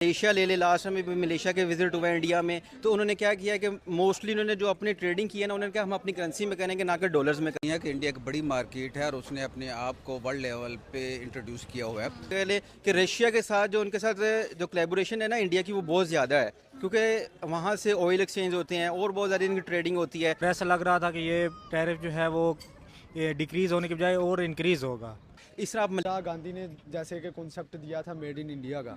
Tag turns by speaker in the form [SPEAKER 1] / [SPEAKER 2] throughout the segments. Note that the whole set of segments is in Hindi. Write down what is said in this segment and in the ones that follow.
[SPEAKER 1] मलेशिया ले ले, लास्ट में भी मलेशिया के विजिट हुआ इंडिया में, तो उन्होंने क्या किया कि मोस्टली उन्होंने जो अपनी ट्रेडिंग की है ना, उन्होंने कहा हम अपनी करेंसी में करेंगे ना कि डॉलर्स में
[SPEAKER 2] है कि इंडिया एक बड़ी मार्केट है और उसने अपने आप को वर्ल्ड लेवल पे इंट्रोड्यूस किया हुआ है।
[SPEAKER 1] पहले कि रशिया के साथ जो उनके साथ जो कोलैबोरेशन है ना इंडिया की, वो बहुत ज़्यादा है, क्योंकि वहाँ से ऑयल एक्सचेंज होते हैं और बहुत ज़्यादा इनकी ट्रेडिंग होती है।
[SPEAKER 3] ऐसा लग रहा था कि ये टैरिफ जो है वो ये डिक्रीज़ होने के बजाय और इंक्रीज़ होगा।
[SPEAKER 1] इस तरह आप
[SPEAKER 4] इंदिरा गांधी ने जैसे कि कॉन्सेप्ट दिया था मेड इन इंडिया का,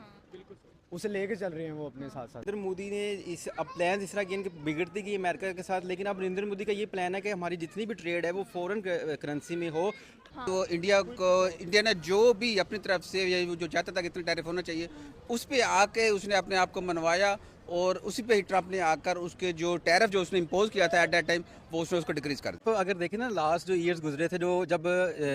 [SPEAKER 4] उसे लेके चल रहे हैं वो अपने साथ साथ।
[SPEAKER 1] नरेंद्र मोदी ने इस अब प्लान इस तरह किए कि बिगड़ती गई अमेरिका के साथ, लेकिन अब नरेंद्र मोदी का ये प्लान है कि हमारी जितनी भी ट्रेड है वो फॉरेन करेंसी में हो।
[SPEAKER 2] तो इंडिया ने जो भी अपनी तरफ से जो चाहता था कि इतने टैरिफ होना चाहिए, उस पे आके उसने अपने आप को मनवाया और उसी पे ही ट्रंप ने आकर उसके जो टैरिफ जो उसने इम्पोज किया था एट दैट टाइम, वो उसने उसको डिक्रीज कर दिया।
[SPEAKER 1] तो अगर देखें ना, लास्ट जो ईयर्स गुजरे थे, जो जब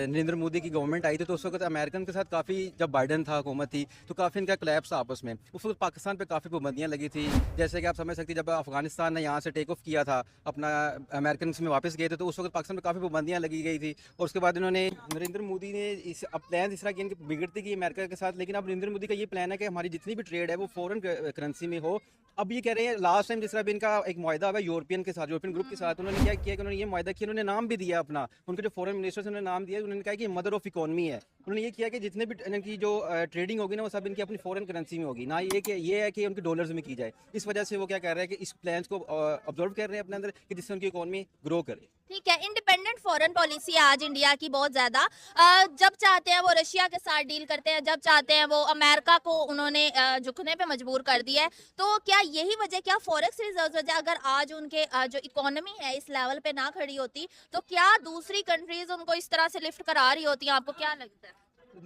[SPEAKER 1] नरेंद्र मोदी की गवर्नमेंट आई थी, तो उस वक्त अमेरिकन के साथ काफ़ी, जब बाइडन था हुकूमत थी, तो काफ़ी इनका क्लैप्स था आपस में। उस वक्त पाकिस्तान पे काफ़ी पाबंदियाँ लगी थी, जैसे कि आप समझ सकते, जब अफगानिस्तान ने यहाँ से टेक ऑफ किया था, अपना अमेरिकन में वापस गए थे, तो उस वक्त पाकिस्तान में काफ़ी पाबंदियाँ लगी गई थी। और उसके बाद इन्होंने, नरेंद्र मोदी ने इस अब प्लान इस तरह किए कि बिगड़ती गई अमेरिका के साथ, लेकिन अब नरेंद्र मोदी का ये प्लान है कि हमारी जितनी भी ट्रेड है वो फॉरेन करेंसी में हो। अब ये कह रहे हैं, लास्ट टाइम जिस तरह भी इनका एक मुआहदा हुआ यूरोपियन के साथ, यूरोपियन ग्रुप के साथ, उन्होंने क्या किया कि उन्होंने ये मुआहदा किया, उन्होंने नाम भी दिया अपना, उनके जो फॉरेन मिनिस्टर्स उन्होंने नाम दिया, उन्होंने कहा कि मदर ऑफ इकोनॉमी है। उन्होंने ये किया कि जितने भी इनकी जो ट्रेडिंग होगी ना, वो सब इनकी अपनी फॉरेन करेंसी में होगी, ना ये है कि उनके डॉलर्स में की जाए। इस वजह से वो क्या कर रहे हैं कि इस प्लान को ऑब्जर्व कर रहे हैं अपने अंदर, कि जिससे उनकी इकोनॉमी ग्रो करे।
[SPEAKER 5] ठीक है, इंडिपेंडेंट फॉरेन पॉलिसी है आज इंडिया की बहुत ज्यादा। जब चाहते हैं वो रशिया के साथ डील करते हैं, जब चाहते हैं वो अमेरिका को उन्होंने झुकने पे मजबूर कर दिया है। तो क्या यही वजह, क्या फॉरेक्स रिजर्व वजह, अगर आज उनके जो इकोनॉमी है इस लेवल पे ना खड़ी होती, तो क्या दूसरी कंट्रीज उनको इस तरह से लिफ्ट करा रही होती हैं? आपको क्या लगता है?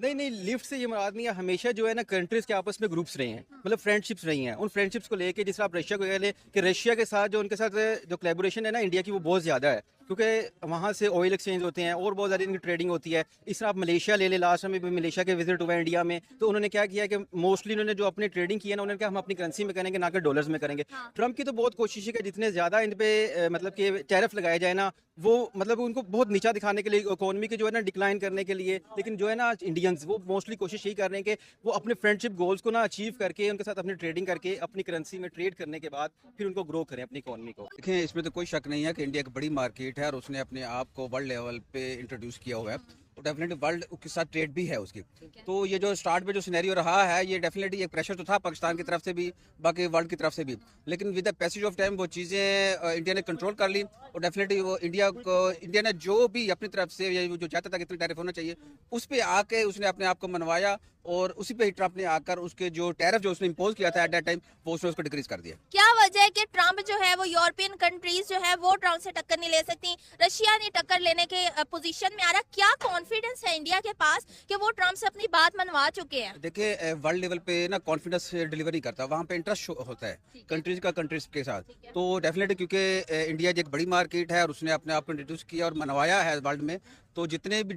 [SPEAKER 1] नहीं, लिफ्ट से ये मुराद नहीं है। हमेशा जो है ना, कंट्रीज के आपस में ग्रुप्स रहे हैं, मतलब फ्रेंडशिप्स रही हैं। उन फ्रेंडशिप्स को लेके, जिस तरह आप रशिया को कह ले कि रशिया के साथ जो उनके साथ जो कोलैबोरेशन है ना इंडिया की, वो बहुत ज़्यादा है, क्योंकि वहाँ से ऑयल एक्सचेंज होते हैं और बहुत ज़्यादा इनकी ट्रेडिंग होती है। इस तरह आप मलेशिया ले ले, लास्ट में भी मलेशिया के विजिट हुआ इंडिया में, तो उन्होंने क्या किया कि मोस्टली उन्होंने जो अपनी ट्रेडिंग की है ना, उन्होंने कहा हम अपनी करेंसी में करेंगे ना कि डॉलर्स में करेंगे। ट्रंप की तो बहुत कोशिश है कि जितने ज़्यादा इन पे मतलब कि टैरिफ लगाए जाए ना, वो मतलब उनको बहुत नीचा दिखाने के लिए, इकोनॉमी के जो है ना डिक्लाइन करने के लिए। लेकिन जो है ना, इंडियंस वो मोस्टली कोशिश यही कर रहे हैं कि वो अपने फ्रेंडशिप गोल्स को ना अचीव करके, उनके साथ अपनी ट्रेडिंग करके, अपनी करेंसी में ट्रेड करने के बाद फिर उनको ग्रो करें अपनी इकोनॉमी को।
[SPEAKER 2] देखें, इसमें तो कोई शक नहीं है कि इंडिया एक बड़ी मार्केट है और उसने अपने आप को वर्ल्ड लेवल पे इंट्रोड्यूस किया हुआ है। तो डेफिनेटली वर्ल्ड के साथ ट्रेड भी है उसकी। तो ये जो स्टार्ट में जो सिनेरियो रहा है, ये डेफिनेटली एक प्रेशर तो था पाकिस्तान की तरफ से भी, बाकी वर्ल्ड की तरफ से भी, लेकिन with the passage of time वो चीज़ें इंडिया ने कंट्रोल कर ली और डेफिनेटली वो इंडिया ने जो भी अपनी तरफ से जो चाहता था कि इतने टैरिफ होना चाहिए, उस पे आके उसने अपने आप को मनवाया और उसी पे ही ट्रंप ने आकर उसके जो टैरिफ जो उसने इम्पोज किया था एट दैट टाइम, वो उसने उसको डिक्रीज कर दिया।
[SPEAKER 5] क्या वजह है कि ट्रंप जो है वो यूरोपियन कंट्रीज जो है वो ट्रंप से टक्कर नहीं ले सकती, रशिया ने टक्कर लेने के पोजीशन में आ रहा? क्या कॉन्फिडेंस है इंडिया के पास कि वो ट्रंप से अपनी बात मनवा चुके हैं?
[SPEAKER 2] देखिए, वर्ल्ड लेवल पे ना कॉन्फिडेंस डिलीवर नहीं करता, वहाँ पे इंटरेस्ट होता है कंट्रीज का कंट्रीज के साथ। तो डेफिनेटली क्योंकि इंडिया एक बड़ी मार्केट है और उसने अपने आप को इंट्रोड्यूस किया और मनवाया है वर्ल्ड में, तो जितने भी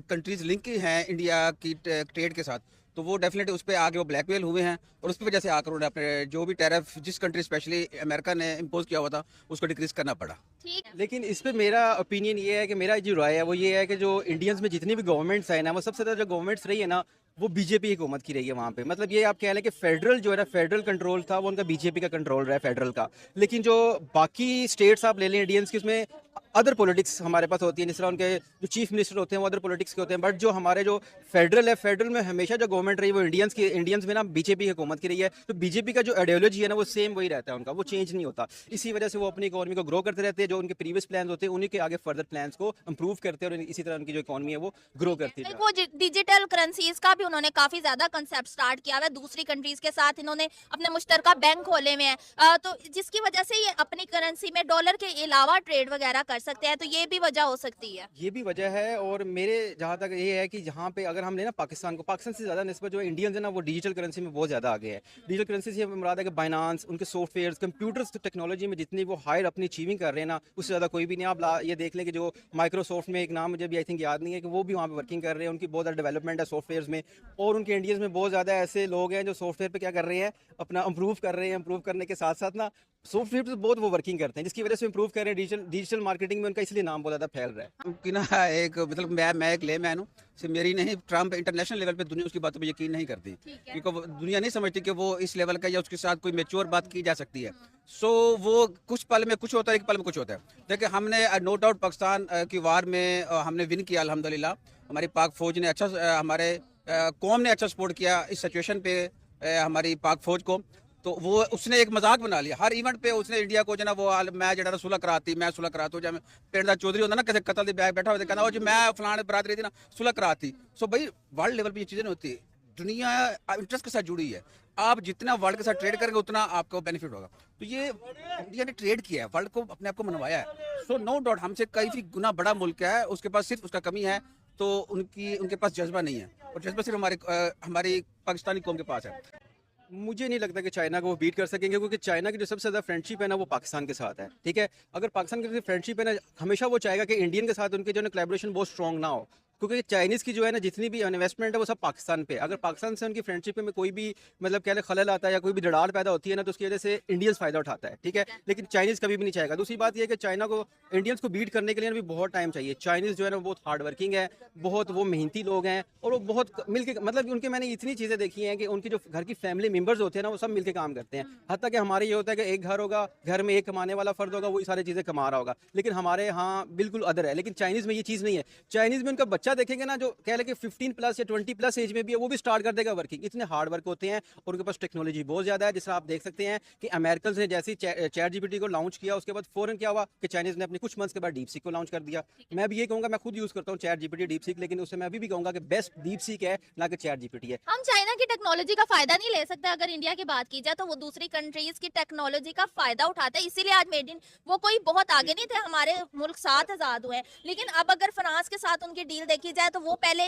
[SPEAKER 2] कंट्रीज लिंक हैं इंडिया की ट्रेड के साथ, तो वो डेफिनेटली उस पर आगे वो ब्लैकमेल हुए हैं और उस वजह से आकर उन्हें अपने जो भी टैरिफ जिस कंट्री स्पेशली अमेरिका ने इम्पोज किया हुआ था, उसको डिक्रीज करना पड़ा।
[SPEAKER 5] ठीक है।
[SPEAKER 1] लेकिन इस पे मेरा ओपिनियन ये है कि मेरा जो राय है वो ये है कि जो इंडियंस में जितनी भी गवर्नमेंट्स है ना, वो सबसे ज़्यादा जो गवर्नमेंट्स रही है ना, वो बीजेपी की हुकूमत की रही है वहाँ पे। मतलब ये आप कह लें कि फेडरल जो है ना, फेडरल कंट्रोल था वो उनका बीजेपी का कंट्रोल रहा है, फेडरल का। लेकिन जो बाकी स्टेट्स आप ले लें इंडियंस की, उसमें अदर पॉलिटिक्स हमारे पास होती है, जिस तरह उनके जो चीफ मिनिस्टर होते हैं वो अदर पॉलिटिक्स के होते हैं। बट जो हमारे जो फेडरल है, फेडरल में हमेशा जो गवर्नमेंट रही वो इंडियंस में ना बीजेपी की हुकूमत की रही है। तो बीजेपी का जो आइडियोलॉजी है ना, वो सेम वही रहता है उनका, वो चेंज नहीं होता। इसी वजह से वो अपनी इकोनॉमी को ग्रो करते रहते हैं। जो उनके प्रीवियस प्लान होते हैं उन्हीं के आगे फर्दर प्लान्स को इंप्रूव करते हैं और इसी तरह उनकी जो इकोनॉमी है वो ग्रो करती है।
[SPEAKER 5] वो डिजिटल करेंसीज का भी उन्होंने काफी ज्यादा कंसेप्ट स्टार्ट किया हुआ है, दूसरी कंट्रीज के साथ इन्होंने अपने मुश्तरका बैंक खोले हुए हैं, तो जिसकी वजह से ये अपनी करेंसी में डॉलर के अलावा ट्रेड वगैरह कर सकते हैं। तो ये भी वजह हो सकती है।
[SPEAKER 1] ये भी वजह है। और मेरे जहाँ तक ये है कि जहाँ पे अगर हम लेना पाकिस्तान को, पाकिस्तान से ज़्यादा निस्बत जो इंडियंस है ना, वो डिजिटल करेंसी में बहुत ज़्यादा आगे है। डिजिटल करेंसी से मुराद है कि बाइनांस, उनके सॉफ्टवेयर, कंप्यूटर्स टेक्नोलॉजी में जितनी वो हायर अपनी अचीविंग कर रहे हैं ना, उससे ज़्यादा कोई भी नहीं। आप ये देख लें कि जो माइक्रोसॉफ्ट में एक नाम मुझे भी आई थिंक याद नहीं है, कि वो भी वहाँ पे वर्किंग कर रहे हैं, उनकी बहुत ज़्यादा डेवलपमेंट है सॉफ्टवेयर में। और उनके इंडियंस में बहुत ज़्यादा ऐसे लोग हैं जो सॉफ्टवेयर पे क्या कर रहे हैं, अपना इम्प्रूव कर रहे हैं। इम्प्रूव करने के साथ साथ ना सॉफ्टवेयर पे बहुत वो वर्किंग करते हैं, जिसकी वजह से इम्प्रूव कर रहे हैं। डिजिटल मार्केटिंग में उनका इसलिए नाम बहुत ज़्यादा फैल रहा है।
[SPEAKER 2] कि ना एक मतलब मैं एक लेमैन हूँ, सिर्फ मेरी नहीं, ट्रम्प इंटरनेशनल लेवल पे दुनिया उसकी बातों पे यकीन नहीं करती, क्योंकि दुनिया नहीं समझती कि वो इस लेवल का या उसके साथ कोई मैच्योर बात की जा सकती है। सो वो कुछ पल में कुछ होता है, एक पल में कुछ होता है। देखिए हमने नो डाउट पाकिस्तान की वार में हमने विन किया अल्हम्दुलिल्लाह। हमारी पाक फौज ने अच्छा हमारे कौम ने अच्छा सपोर्ट किया इस सिचुएशन पे हमारी पाक फौज को। तो वो उसने एक मजाक बना लिया हर इवेंट पे, उसने इंडिया को जो ना वो मैं जरा सुलह कराती, मैं सुलह कराता हूँ। जब पिंड का चौधरी होता ना किसी कतल के बैग बैठा होता, कहना वो जी मैं फलाने बरादरी थी ना सुलह कराती। सो भाई वर्ल्ड लेवल पे ये चीज़ें नहीं होती, दुनिया इंटरेस्ट के साथ जुड़ी है। आप जितना वर्ल्ड के साथ ट्रेड करेंगे उतना आपको बेनिफिट होगा। तो ये इंडिया ने ट्रेड किया है, वर्ल्ड को अपने आप को मनवाया है। सो नो डाउट हमसे कई गुना बड़ा मुल्क है, उसके पास सिर्फ उसका कमी है तो उनके पास जज्बा नहीं है, और जज्बा सिर्फ हमारी पाकिस्तानी कौम के पास है।
[SPEAKER 1] मुझे नहीं लगता कि चाइना को वो बीट कर सकेंगे, क्योंकि चाइना की जो सबसे ज़्यादा फ्रेंडशिप है ना वो पाकिस्तान के साथ है। ठीक है, अगर पाकिस्तान की फ्रेंडशिप है ना, हमेशा वो चाहेगा कि इंडियन के साथ उनके जो है कोलैबोरेशन बहुत स्ट्रॉन्ग ना हो, क्योंकि चाइनीज़ की जो है ना जितनी भी इन्वेस्टमेंट है वो सब पाकिस्तान पे। अगर पाकिस्तान से उनकी फ्रेंडशिप में कोई भी मतलब क्या खलल आता है या कोई भी दरार पैदा होती है ना, तो उसकी वजह से इंडियंस फ़ायदा उठाता है। ठीक है, लेकिन चाइनीज़ कभी भी नहीं चाहेगा। दूसरी बात यह है कि चाइना को इंडियंस को बीट करने के लिए भी बहुत टाइम चाहिए। चाइनीज़ जो है ना बहुत हार्ड वर्किंग है, बहुत वो मेहनती लोग हैं, और वो बहुत मिल के मतलब उनके मैंने इतनी चीज़ें देखी हैं कि उनकी जो घर की फैमिली मेम्बर्स होते हैं ना वो सब मिल के काम करते हैं। हत्ता कि हमारे ये होता है कि एक घर होगा, घर में एक कमाने वाला फ़र्द होगा, वही सारी चीज़ें कमा रहा होगा, लेकिन हमारे यहाँ बिल्कुल अदर है। लेकिन चाइनीज़ में ये चीज़ नहीं है। चाइनीज़ में उनका बच्चा देखेंगे ना, जो कह लें 15 प्लस या 20 प्लस एज में भी है, वो भी स्टार्ट कर देगा वर्किंग। इतने हार्ड वर्क होते हैं और उनके पास टेक्नोलॉजी बहुत ज़्यादा है। जिससे आप देख सकते हैं कि अमेरिकन ने जैसे चैट जीपीटी को लॉन्च किया, उसके बाद फौरन क्या हुआ कि चाइनीज़ ने अपने कुछ मंथ्स के बाद डीप सीक को लॉन्च कर दिया। मैं भी ये कहूँगा, मैं खुद यूज़ करता हूँ चैट जीपीटी, डीप सीक, लेकिन उससे मैं अभी भी कहूँगा कि बेस्ट डीप सीक है ना कि चैट जीपीटी है।
[SPEAKER 5] हम चाइना की टेक्नोलॉजी का फायदा नहीं ले सकते। अगर इंडिया की बात की जाए तो वो दूसरी कंट्रीज की टेक्नोलॉजी का फायदा उठाते हैं, इसीलिए आज मेड इन वो कोई बहुत आगे नहीं थे, हमारे मुल्क साथ आजाद हुए हैं। लेकिन अब अगर फ्रांस के साथ उनकी डील देखी जाए तो वो पहले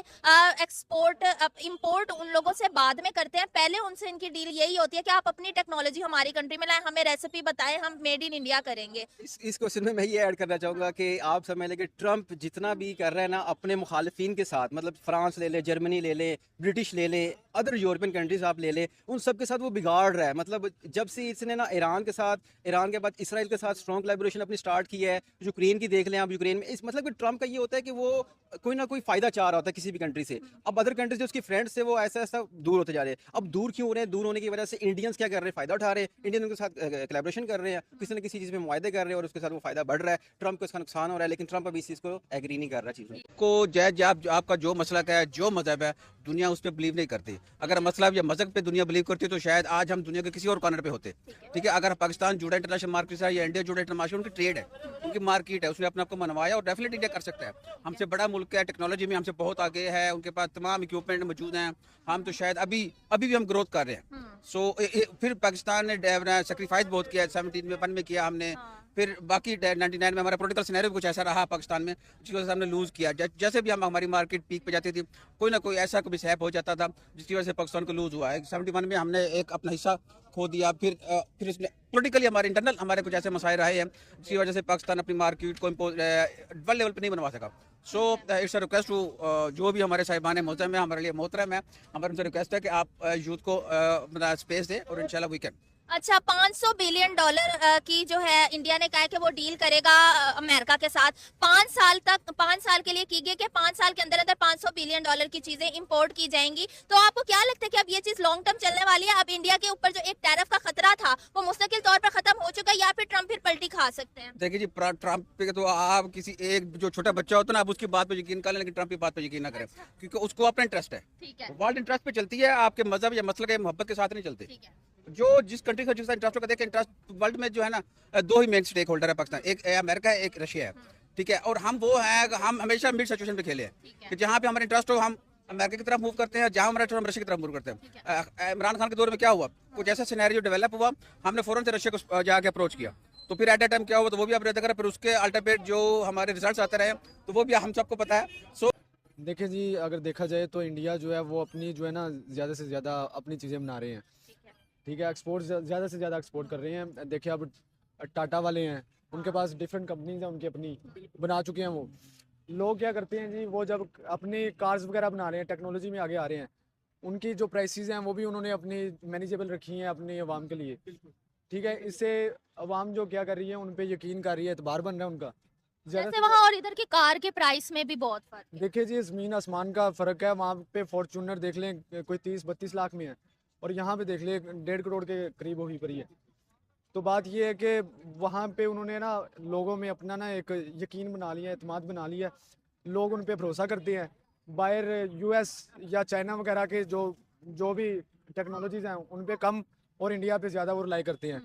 [SPEAKER 5] एक्सपोर्ट इंपोर्ट उन लोगों से बाद में करते हैं, पहले उनसे इनकी डील यही होती है कि आप अपनी टेक्नोलॉजी हमारी कंट्री में लाएं, हमें रेसिपी बताएं, हम मेड इन इंडिया करेंगे।
[SPEAKER 1] इस क्वेश्चन में मैं ये ऐड करना चाहूँगा कि आप समझ लें कि ट्रंप जितना भी कर रहा है ना अपने मुखालिफिन के साथ, मतलब फ्रांस ले ले, जर्मनी ले ले, ब्रिटिश ले ले, अदर यूरोपियन कंट्रीज आप ले ले, उन सब के साथ वो बिगाड़ रहा है। मतलब जब से इसने ना ईरान के साथ, ईरान के बाद इसराइल के साथ स्ट्रॉन्ग कोलैबोरेशन अपनी स्टार्ट की है। यूक्रेन की देख लें आप, यूक्रेन में इस मतलब कि ट्रंप का ये होता है कि वो कोई ना कोई फायदा चाह रहा होता है किसी भी कंट्री से। अब अदर कंट्रीज जो उसकी फ्रेंड्स से वो ऐसा ऐसा दूर होते जा रहे हैं। अब दूर क्यों हो रहे हैं? दूर होने की वजह से इंडियंस क्या कर रहे हैं? फायदा उठा रहे हैं, इंडियन उनके साथ कोलैबोरेशन कर रहे हैं, किसी न किसी चीज़ में मुआहदे कर रहे हैं और उसके साथ वो फायदा बढ़ रहा है। ट्रंप को इसका नुकसान हो रहा है, लेकिन ट्रंप अभी इस चीज़ को एग्री नहीं कर रहा चीज़ों
[SPEAKER 2] को जैज आपका जो मसलक है, जो मजहब है, दुनिया उस पर बिलीव नहीं करती। अगर मसलब या मजहब पे दुनिया बिलीव करती तो शायद आज हम दुनिया के किसी और कॉर्नर पे होते। ठीक है, अगर पाकिस्तान जुड़ा इंटरनेशनल मार्केट से या इंडिया जुड़ा इंटरनेशनल मार्केट, उनकी ट्रेड है, उनकी मार्केट है, उसने अपने आप को मनवाया और डेफिनेटली इंडिया कर सकता है। हमसे बड़ा मुल्क है, टेक्नोलॉजी में हमसे बहुत आगे है, उनके पास तमाम इक्विपमेंट मौजूद हैं। हम तो शायद अभी भी हम ग्रोथ कर रहे हैं। सो फिर पाकिस्तान ने सेक्रीफाइस बहुत किया, 17 में किया हमने, फिर बाकी 99 में हमारा पॉलिटिकल सिनेरियो भी कुछ ऐसा रहा पाकिस्तान में, जिसकी वजह से हमने लूज़ किया। जैसे भी हमारी मार्केट पीक पे जाती थी, कोई ना कोई ऐसा कभी सैप हो जाता था जिसकी वजह से पाकिस्तान को लूज़ हुआ है। 71 में हमने एक अपना हिस्सा खो दिया। फिर इसमें पॉलिटिकली हमारे इंटरनल हमारे कुछ ऐसे मसाइल रहे हैं जिसकी वजह से पाकिस्तान अपनी मार्केट को वर्ल्ड लेवल पर नहीं बनवा सका। सो इट्स रिक्वेस्ट टू जो भी हमारे साहिबान मोहतरम है, हमारे लिए मोहतरम है, हमारे उनसे रिक्वेस्ट है कि आप यूथ को स्पेस दें और इंशाल्लाह वी कैन।
[SPEAKER 5] अच्छा, $500 बिलियन की जो है इंडिया ने कहा है कि वो डील करेगा अमेरिका के साथ 5 साल तक, 5 साल के लिए की गई कि 5 साल के अंदर अंदर $500 बिलियन की चीजें इंपोर्ट की जाएंगी। तो आपको क्या लगता है कि अब ये चीज लॉन्ग टर्म चलने वाली है? अब इंडिया के ऊपर जो एक टैरिफ का खतरा था वो मुस्तकिल तौर पर खत्म हो चुका है, या फिर ट्रंप फिर पलटी खा सकते हैं?
[SPEAKER 2] देखिए जी, ट्रंप पे तो आप किसी एक जो छोटा बच्चा होता है ना, आप उसकी बात पे यकीन कर लें, लेकिन ट्रंप की बात पे यकीन ना करें, क्योंकि उसको अपना इंटरेस्ट है।
[SPEAKER 5] ठीक है,
[SPEAKER 2] वर्ल्ड इंटरेस्ट पे चलती है, आपके मजहब या मसलक या मोहब्बत के साथ नहीं चलती।
[SPEAKER 5] ठीक है।
[SPEAKER 2] जो जिस कंट्री का जिसका इंटरेस्ट होगा, देखिए इंटरेस्ट वर्ल्ड में जो है ना, 2 ही मेन स्टेक होल्डर है पाकिस्तान, एक अमेरिका है, एक रशिया है। ठीक है, और हम वो हैं, हम हमेशा मिड सिचुएशन पे खेले हैं कि जहाँ पे हमारा इंटरेस्ट हो हम अमेरिका की तरफ मूव करते हैं, जहाँ हमारा इंटरेस्ट हम रशिया की तरफ मूव करते हैं। इमरान खान के दौर में क्या हुआ, कुछ ऐसा सिनेरियो डेवलप हुआ, हमने फौरन से रशिया को जाके अप्रोच किया, तो फिर एट ए टाइम क्या हुआ, तो वो भी आप रहता, फिर उसके अल्टीमेट जो हमारे रिजल्ट आते रहे, तो वो भी हम सबको पता है। सो
[SPEAKER 4] देखिए जी, अगर देखा जाए तो इंडिया जो है वो अपनी जो है ना ज़्यादा से ज़्यादा अपनी चीज़ें बना रहे हैं। ठीक है, एक्सपोर्ट ज़्यादा से ज़्यादा एक्सपोर्ट कर रहे हैं। देखिए अब टाटा वाले हैं, उनके पास डिफरेंट कंपनीज हैं, उनकी अपनी बना चुके हैं। वो लोग क्या करते हैं जी, वो जब अपनी कार्स वगैरह बना रहे हैं, टेक्नोलॉजी में आगे आ रहे हैं, उनकी जो प्राइसेस हैं वो भी उन्होंने अपनी मैनेजेबल रखी हैं अपनी आवाम के लिए। ठीक है, इससे आवाम जो क्या कर रही है उन पे यकीन कर रही है, एतबार बन रहा है उनका ज़्यादा
[SPEAKER 5] जैसे
[SPEAKER 4] से
[SPEAKER 5] वहाँ और इधर की कार के प्राइस में भी बहुत फर्क है।
[SPEAKER 4] देखिए जी, ज़मीन आसमान का फ़र्क है। वहाँ पे फॉर्चूनर देख लें कोई 30-32 लाख में है, और यहाँ पे देख लें 1.5 करोड़ के करीब हुई पड़ी है। तो बात ये है कि वहाँ पे उन्होंने ना लोगों में अपना ना एक यकीन बना लिया, एतमाद बना लिया, लोग उन पे भरोसा करते हैं। बाहर यूएस या चाइना वगैरह के जो भी टेक्नोलॉजीज़ हैं उन पे कम और इंडिया पे ज़्यादा वो रिलाई करते हैं।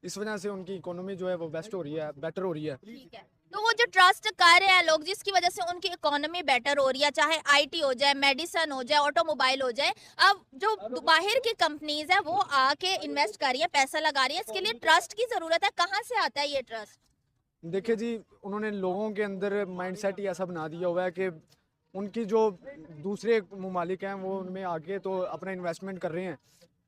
[SPEAKER 4] इस वजह से उनकी इकोनॉमी जो है वो बेस्ट हो रही है, बेटर हो रही है।
[SPEAKER 5] ठीक है, तो वो जो ट्रस्ट कर रहे हैं लोग, जिसकी वजह से उनकी इकोनॉमी बेटर हो रही है, चाहे आईटी हो जाए, मेडिसिन हो जाए, ऑटोमोबाइल हो जाए, अब जो बाहर की कंपनीज है वो आके इन्वेस्ट कर रही है, पैसा लगा रही है, इसके लिए ट्रस्ट की जरूरत है। कहाँ से आता है ये ट्रस्ट?
[SPEAKER 4] देखिए जी, उन्होंने लोगों के अंदर माइंडसेट ही ऐसा बना दिया हुआ है कि उनकी जो दूसरे ममालिक हैं वो उनमें आके तो अपना इन्वेस्टमेंट कर रहे हैं।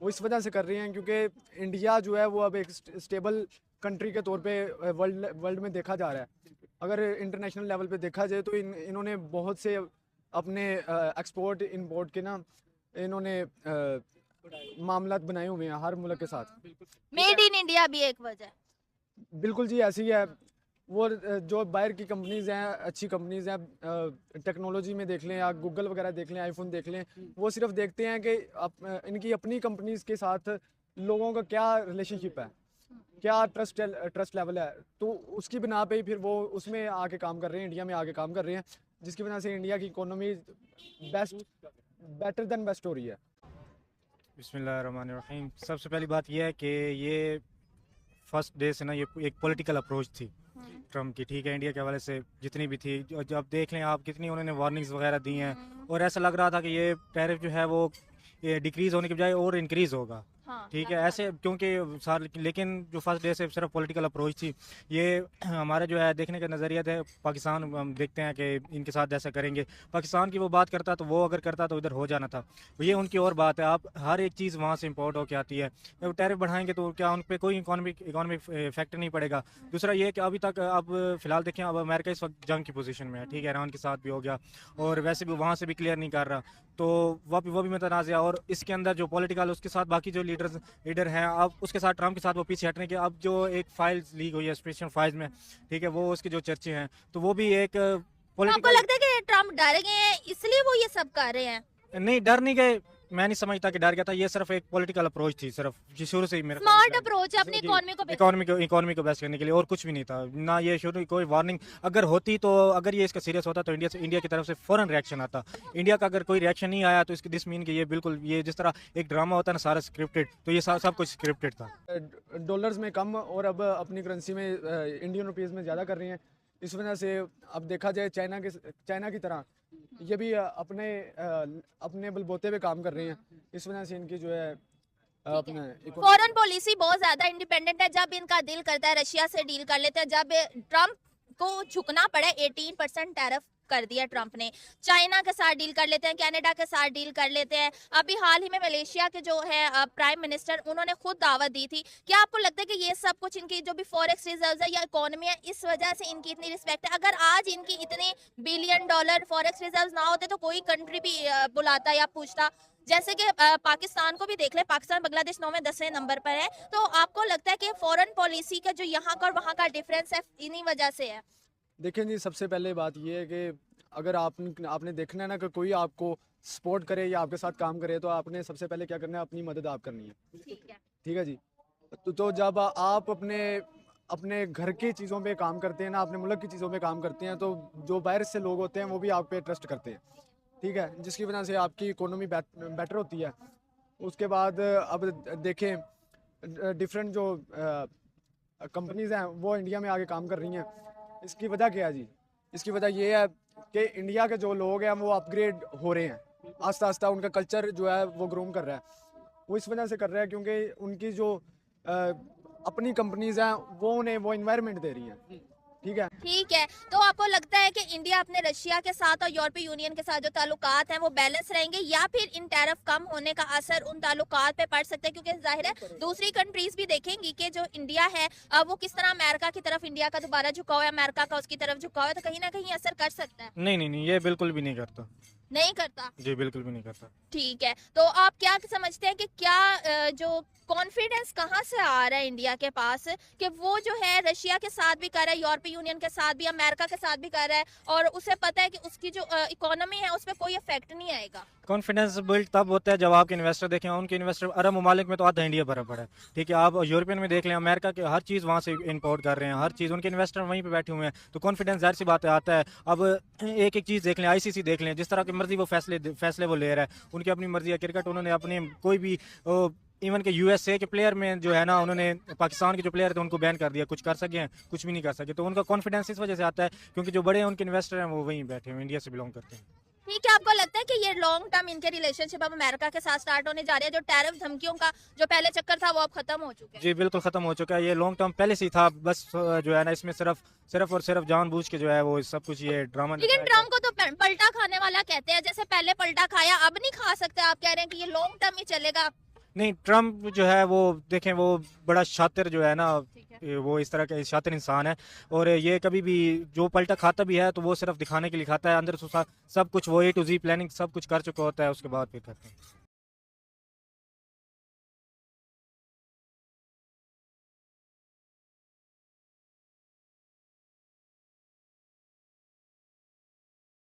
[SPEAKER 4] वो इस वजह से कर रहे हैं क्योंकि इंडिया जो है वो अब एक स्टेबल कंट्री के तौर पे वर्ल्ड में देखा जा रहा है। अगर इंटरनेशनल लेवल पे देखा जाए तो इन्होंने बहुत से अपने एक्सपोर्ट इंपोर्ट के ना इन्होंने मामलात बनाए हुए हैं हर मुल्क के साथ।
[SPEAKER 5] मेड इन इंडिया भी एक वजह है।
[SPEAKER 4] बिल्कुल जी, ऐसी है। वो जो बाहर की कंपनीज हैं, अच्छी कंपनीज हैं, टेक्नोलॉजी में देख लें या गूगल वगैरह देख लें, आईफोन देख लें, वो सिर्फ देखते हैं कि इनकी अपनी कंपनीज के साथ लोगों का क्या रिलेशनशिप है, क्या ट्रस्ट लेवल है, तो उसकी बिना पे ही फिर वो उसमें आके काम कर रहे हैं, इंडिया में आके काम कर रहे हैं, जिसकी वजह से इंडिया की इकोनॉमी बेटर देन बेस्ट हो रही है।
[SPEAKER 3] बिस्मिल्लाहिर्रहमानिर्रहीम। सबसे पहली बात यह है कि ये फर्स्ट डे से ना ये एक पॉलिटिकल अप्रोच थी ट्रम्प की। ठीक है, इंडिया के हवाले से जितनी भी थी, जो अब देख लें आप कितनी उन्होंने वार्निंग्स वगैरह दी हैं, और ऐसा लग रहा था कि ये टैरिफ जो है वो ये डिक्रीज़ होने के बजाय और इंक्रीज़ होगा।
[SPEAKER 5] हाँ,
[SPEAKER 3] ठीक है, ऐसे क्योंकि लेकिन जो फर्स्ट डे से सिर्फ पॉलिटिकल अप्रोच थी, ये हमारा जो है देखने का नज़रिया है पाकिस्तान, हम देखते हैं कि इनके साथ ऐसा करेंगे। पाकिस्तान की वो बात करता तो वो अगर करता तो इधर हो जाना था, ये उनकी और बात है। आप हर एक चीज़ वहाँ से इंपोर्ट होकर आती है, जब टैरिफ बढ़ाएंगे तो क्या उन पर कोई इकोनॉमिक इफेक्ट नहीं पड़ेगा। दूसरा ये कि अभी तक अब फिलहाल देखें, अब अमेरिका इस वक्त जंग की पोजीशन में है। ठीक है, ईरान के साथ भी हो गया, और वैसे भी वहाँ से भी क्लियर नहीं कर रहा, तो वो भी मुतनाज़ है। और इसके अंदर जो पॉलिटिकल उसके साथ बाकी जो लीडर हैं, अब उसके साथ ट्रम्प के साथ वो पीछे हटने के, अब जो एक फाइल लीक हुई है स्पेशल फाइल्स में, ठीक है, वो उसके जो चर्चे हैं, तो वो भी एक
[SPEAKER 5] तो आपको
[SPEAKER 3] पॉलिटिकल।
[SPEAKER 5] लगता है कि ट्रम्प डर गए हैं इसलिए वो ये सब कर रहे हैं?
[SPEAKER 3] नहीं, डर नहीं गए, मैं नहीं समझता कि डर गया था। ये सिर्फ एक पॉलिटिकल अप्रोच थी, सिर्फ शुरू से ही मेरे
[SPEAKER 5] स्मार्ट अप्रोच है अपनी
[SPEAKER 3] इकोनॉमी को बेस्ट करने के लिए, और कुछ भी नहीं था ना। ये शुरू कोई वार्निंग अगर होती, तो अगर ये इसका सीरियस होता तो इंडिया की तरफ से फौरन रिएक्शन आता। इंडिया का अगर कोई रिएक्शन नहीं आया तो इसकी दिस मीन कि ये बिल्कुल, ये जिस तरह एक ड्रामा होता है ना सारा स्क्रिप्टेड, तो ये सब कुछ स्क्रिप्टेड था।
[SPEAKER 4] डॉलर्स में कम और अब अपनी करेंसी में इंडियन रुपीज़ में ज़्यादा कर रही हैं। इस वजह से अब देखा जाए चाइना की तरह ये भी अपने बलबूते पे काम कर रही हैं। इस वजह से इनकी जो है अपने
[SPEAKER 5] फॉरेन पॉलिसी बहुत ज्यादा इंडिपेंडेंट है। जब इनका दिल करता है रशिया से डील कर लेते हैं। जब ट्रम्प को झुकना पड़े, 18% टैरिफ कर दिया ट्रम्प ने, चाइना के साथ डील कर लेते हैं, कनाडा के साथ डील कर लेते हैं। अभी हाल ही में मलेशिया के जो है प्राइम मिनिस्टर, उन्होंने खुद दावत दी थी। क्या आपको लगता है कि ये सब कुछ इनकी जो भी फॉरेक्स रिजर्व है या इकोनॉमी है, इस वजह से इनकी इतनी रिस्पेक्ट है? अगर आज इनकी इतने $1 बिलियन फॉरेक्स रिजर्व ना होते तो कोई कंट्री भी बुलाता या पूछता। जैसे कि पाकिस्तान को भी देख ले, पाकिस्तान बांग्लादेश 9वें 10वें नंबर पर है। तो आपको लगता है कि फॉरेन पॉलिसी का जो यहाँ का और वहाँ का डिफरेंस है इन्हीं वजह से है?
[SPEAKER 4] देखें जी, सबसे पहले बात ये है कि अगर आपने देखना है ना कि कोई आपको सपोर्ट करे या आपके साथ काम करे, तो आपने सबसे पहले क्या करना है, अपनी मदद आप करनी है। ठीक है जी। तो जब आप अपने घर की चीज़ों पे काम करते हैं ना, अपने मुल्क की चीज़ों पे काम करते हैं, तो जो बाहर से लोग होते हैं वो भी आप पे ट्रस्ट करते हैं। ठीक है, जिसकी वजह से आपकी इकोनॉमी बेटर होती है। उसके बाद अब देखें डिफरेंट जो कंपनीज़ हैं वो इंडिया में आके काम कर रही हैं। इसकी वजह क्या है जी? इसकी वजह ये है कि इंडिया के जो लोग हैं वो अपग्रेड हो रहे हैं आस्ता आस्ता, उनका कल्चर जो है वो ग्रूम कर रहा है। वो इस वजह से कर रहा है क्योंकि उनकी जो अपनी कंपनीज़ हैं वो उन्हें वो इन्वायरमेंट दे रही हैं। ठीक है,
[SPEAKER 5] तो आपको लगता है कि इंडिया अपने रशिया के साथ और यूरोपीय यूनियन के साथ जो ताल्लुकात हैं वो बैलेंस रहेंगे, या फिर इन टैरिफ कम होने का असर उन ताल्लुकात पे पड़ सकता है? क्योंकि जाहिर है दूसरी कंट्रीज भी देखेंगी कि जो इंडिया है वो किस तरह अमेरिका की तरफ, इंडिया का दोबारा झुकाव है, अमेरिका का उसकी तरफ झुकाव है, तो कहीं ना कहीं असर कर सकता है।
[SPEAKER 3] नहीं, ये बिल्कुल भी नहीं करता।
[SPEAKER 5] नहीं करता।
[SPEAKER 3] जी बिल्कुल भी नहीं करता।
[SPEAKER 5] ठीक है, तो आप क्या समझते हैं कि क्या जो कॉन्फिडेंस कहाँ से आ रहा है इंडिया के पास कि वो जो है रशिया के साथ भी कर रहा है, यूरोपीय यूनियन के साथ भी, अमेरिका के साथ भी कर रहा है, और उसे पता है कि उसकी जो इकोनॉमी है उस पर कोई इफेक्ट नहीं आएगा।
[SPEAKER 3] कॉन्फिडेंस बिल्ड तब होता है जब आपके इन्वेस्टर देखें, उनके इन्वेस्टर अरब ममालिक में तो आधा इंडिया भरा पड़ा है, ठीक है। आप यूरोपियन में देख लें, अमेरिका के हर चीज़ वहाँ से इंपोर्ट कर रहे हैं, हर चीज़, उनके इन्वेस्टर वहीं पे बैठे हुए हैं, तो कॉन्फिडेंस जाहिर सी बात है आता है। अब एक एक चीज़ देख लें, आईसीसी देख लें, जिस तरह की मर्जी वो फैसले वो ले रहा है, उनकी अपनी मर्जी है। क्रिकेट उन्होंने अपने कोई भी इवन के यूएसए के प्लेयर में जो है ना, उन्होंने पाकिस्तान के जो प्लेयर थे उनको बैन कर दिया, कुछ कर सके हैं, कुछ भी नहीं कर सके। तो उनका कॉन्फिडेंस इस वजह से आता है क्योंकि जो बड़े उनके इन्वेस्टर हैं वो वहीं बैठे हुए, इंडिया से बिलोंग करते हैं।
[SPEAKER 5] ठीक है, आपको लगता है कि ये लॉन्ग टर्म इनके रिलेशनशिप अब अमेरिका के साथ स्टार्ट होने जा रही है? जो टैरिफ धमकियों का जो पहले चक्कर था वो अब खत्म हो चुका है?
[SPEAKER 3] जी बिल्कुल ख़त्म हो चुका है, ये लॉन्ग टर्म पहले से ही था, बस जो है ना इसमें सिर्फ और सिर्फ जानबूझ के जो है वो सब कुछ ये ड्रामा।
[SPEAKER 5] लेकिन ट्रम्प को तो पलटा खाने वाला कहते हैं, जैसे पहले पलटा खाया अब नहीं खा सकते, आप कह रहे हैं कि ये लॉन्ग टर्म ही चलेगा?
[SPEAKER 3] नहीं, ट्रम्प जो है वो देखें, वो बड़ा शातिर जो है ना, वो इस तरह का शातिर इंसान है, और ये कभी भी जो पलटा खाता भी है तो वो सिर्फ दिखाने के लिए खाता है, अंदर से सब कुछ वो A to Z प्लानिंग सब कुछ कर चुका होता है, उसके बाद फिर करते हैं।